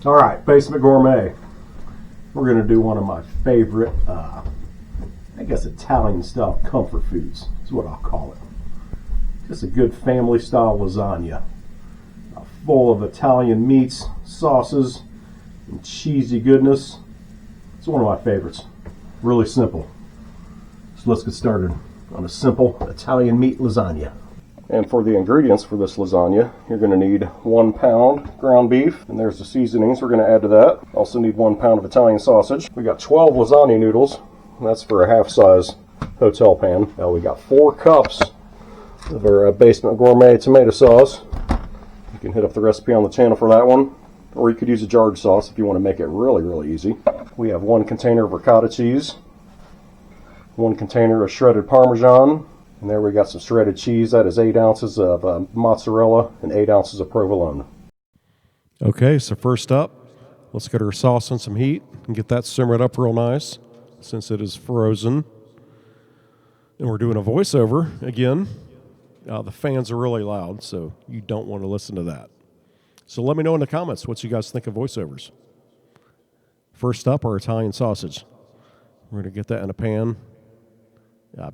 All right, Basement Gourmet. We're going to do one of my favorite, I guess, Italian-style comfort foods is what I'll call it. Just a good family-style lasagna. Full of Italian meats, sauces, and cheesy goodness. It's one of my favorites. Really simple. So let's get started on a simple Italian meat lasagna. And for the ingredients for this lasagna, you're going to need 1 pound ground beef, and there's the seasonings we're going to add to that. Also need 1 pound of Italian sausage. We got 12 lasagna noodles, and that's for a half-size hotel pan. Now we got 4 cups of our Basement Gourmet tomato sauce. You can hit up the recipe on the channel for that one, or you could use a jarred sauce if you want to make it really, really easy. We have 1 container of ricotta cheese, 1 container of shredded Parmesan, and there we got some shredded cheese. That is 8 ounces of mozzarella and 8 ounces of provolone. Okay, so first up, let's get our sauce on some heat and get that simmered up real nice since it is frozen. And we're doing a voiceover again. The fans are really loud, so you don't want to listen to that. So let me know in the comments what you guys think of voiceovers. First up, our Italian sausage. We're going to get that in a pan.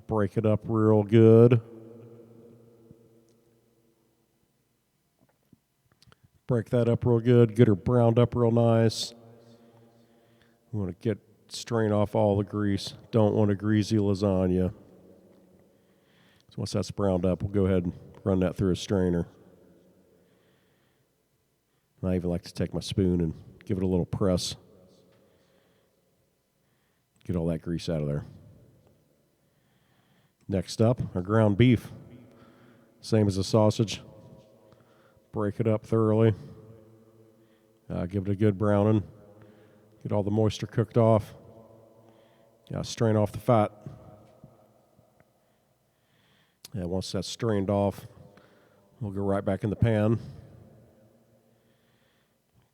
Break it up real good. Break that up real good. Get her browned up real nice. We want to strain off all the grease. Don't want a greasy lasagna. So once that's browned up, we'll go ahead and run that through a strainer. I even like to take my spoon and give it a little press. Get all that grease out of there. Next up, our ground beef. Same as the sausage. Break it up thoroughly. Give it a good browning. Get all the moisture cooked off. Strain off the fat. Once that's strained off, we'll go right back in the pan.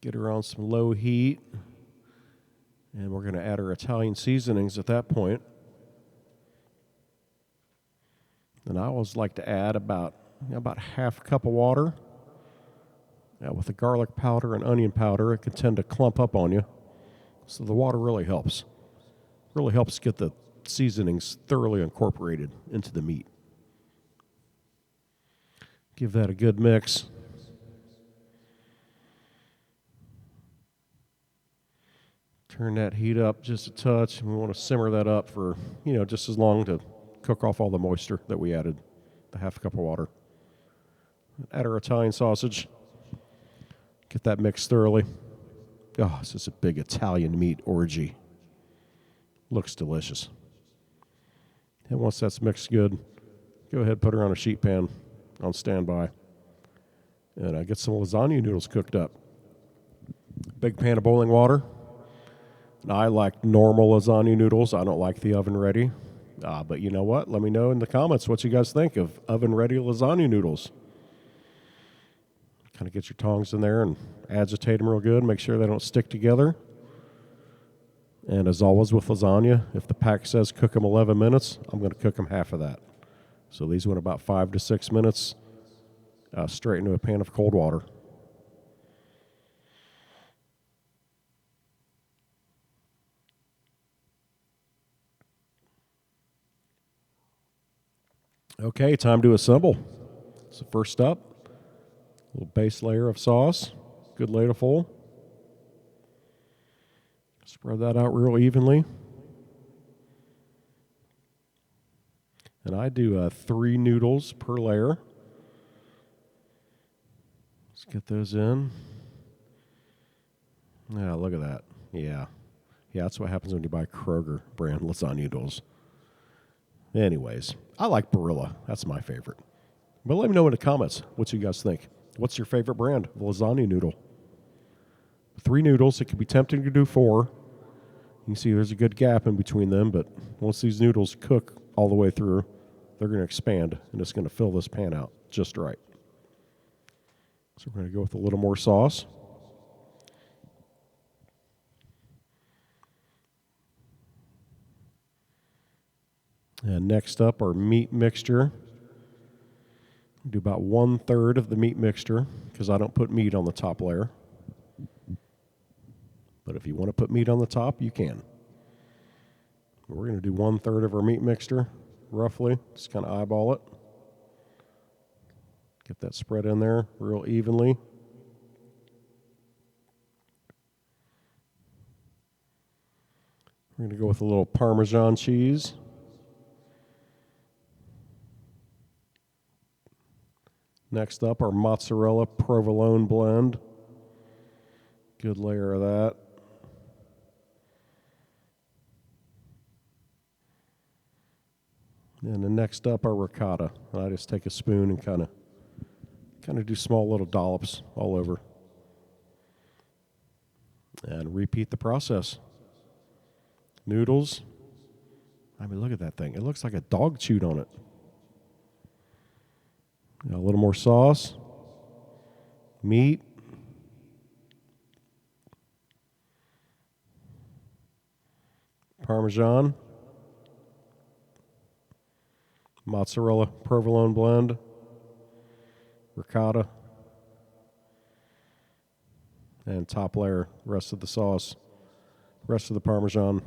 Get her on some low heat. And we're going to add our Italian seasonings at that point. And I always like to add about half a cup of water. With the garlic powder and onion powder, it can tend to clump up on you. So the water really helps. Really helps get the seasonings thoroughly incorporated into the meat. Give that a good mix. Turn that heat up just a touch, and we want to simmer that up for, just as long to cook off all the moisture that we added, the half a cup of water. Add our Italian sausage. Get that mixed thoroughly. Oh, this is a big Italian meat orgy. Looks delicious. And once that's mixed good, go ahead and put her on a sheet pan on standby. And get some lasagna noodles cooked up. Big pan of boiling water. And I like normal lasagna noodles. I don't like the oven ready. But you know what? Let me know in the comments what you guys think of oven-ready lasagna noodles. Kind of get your tongs in there and agitate them real good. Make sure they don't stick together. And as always with lasagna, if the pack says cook them 11 minutes, I'm going to cook them half of that. So these went about 5 to 6 minutes straight into a pan of cold water. Okay, time to assemble. So first up, a little base layer of sauce, good ladleful. Spread that out real evenly. And I do 3 noodles per layer. Let's get those in. Yeah, look at that. Yeah, that's what happens when you buy Kroger brand lasagna noodles. Anyways, I like Barilla. That's my favorite. But let me know in the comments what you guys think. What's your favorite brand of lasagna noodle? 3 noodles. It could be tempting to do 4. You can see there's a good gap in between them, but once these noodles cook all the way through, they're going to expand, and it's going to fill this pan out just right. So we're going to go with a little more sauce. And next up, our meat mixture. Do about 1/3 of the meat mixture because I don't put meat on the top layer. But if you want to put meat on the top, you can. We're going to do 1/3 of our meat mixture, roughly. Just kind of eyeball it. Get that spread in there real evenly. We're going to go with a little Parmesan cheese. Next up, our mozzarella provolone blend. Good layer of that. And then next up, our ricotta. I just take a spoon and kind of do small little dollops all over. And repeat the process. Noodles. I mean, look at that thing. It looks like a dog chewed on it. Got a little more sauce. Meat. Parmesan. Mozzarella provolone blend. Ricotta. And top layer, rest of the sauce, rest of the Parmesan.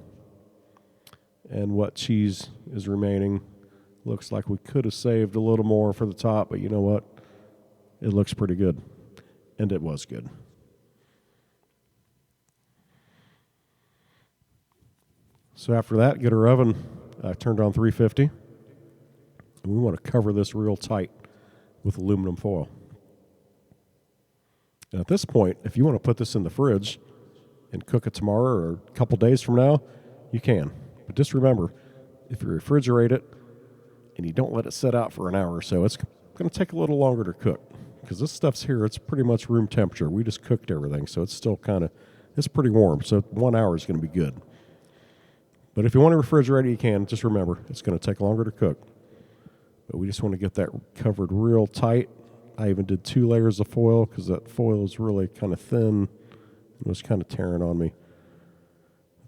And what cheese is remaining. Looks like we could have saved a little more for the top, but you know what? It looks pretty good. And it was good. So after that, get our oven turned on 350. And we want to cover this real tight with aluminum foil. And at this point, if you want to put this in the fridge and cook it tomorrow or a couple days from now, you can. But just remember, if you refrigerate it and you don't let it sit out for an hour or so, it's going to take a little longer to cook. Because this stuff's here, it's pretty much room temperature. We just cooked everything, so it's still it's pretty warm. So 1 hour is going to be good. But if you want to refrigerate it, you can. Just remember, it's going to take longer to cook. But we just want to get that covered real tight. I even did 2 layers of foil because that foil is really kind of thin. It was kind of tearing on me.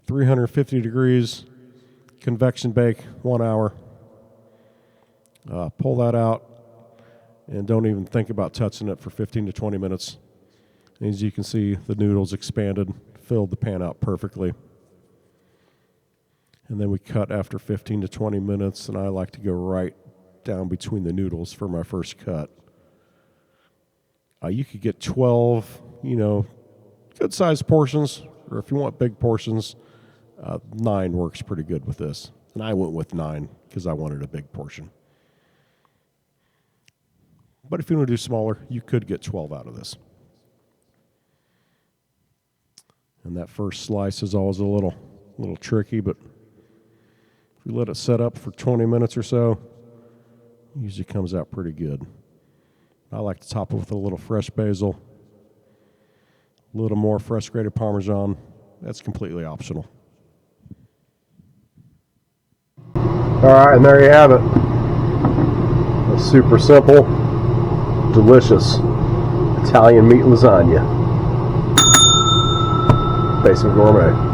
350 degrees, convection bake, 1 hour. Pull that out and don't even think about touching it for 15 to 20 minutes. As you can see, the noodles expanded, filled the pan out perfectly. And then we cut after 15 to 20 minutes, and I like to go right down between the noodles for my first cut. You could get 12, good-sized portions, or if you want big portions, 9 works pretty good with this. And I went with 9 because I wanted a big portion. But if you want to do smaller, you could get 12 out of this. And that first slice is always a little tricky, but if you let it set up for 20 minutes or so, it usually comes out pretty good. I like to top it with a little fresh basil, a little more fresh grated Parmesan. That's completely optional. All right, and there you have it. A super simple, delicious Italian meat lasagna. Basement Gourmet.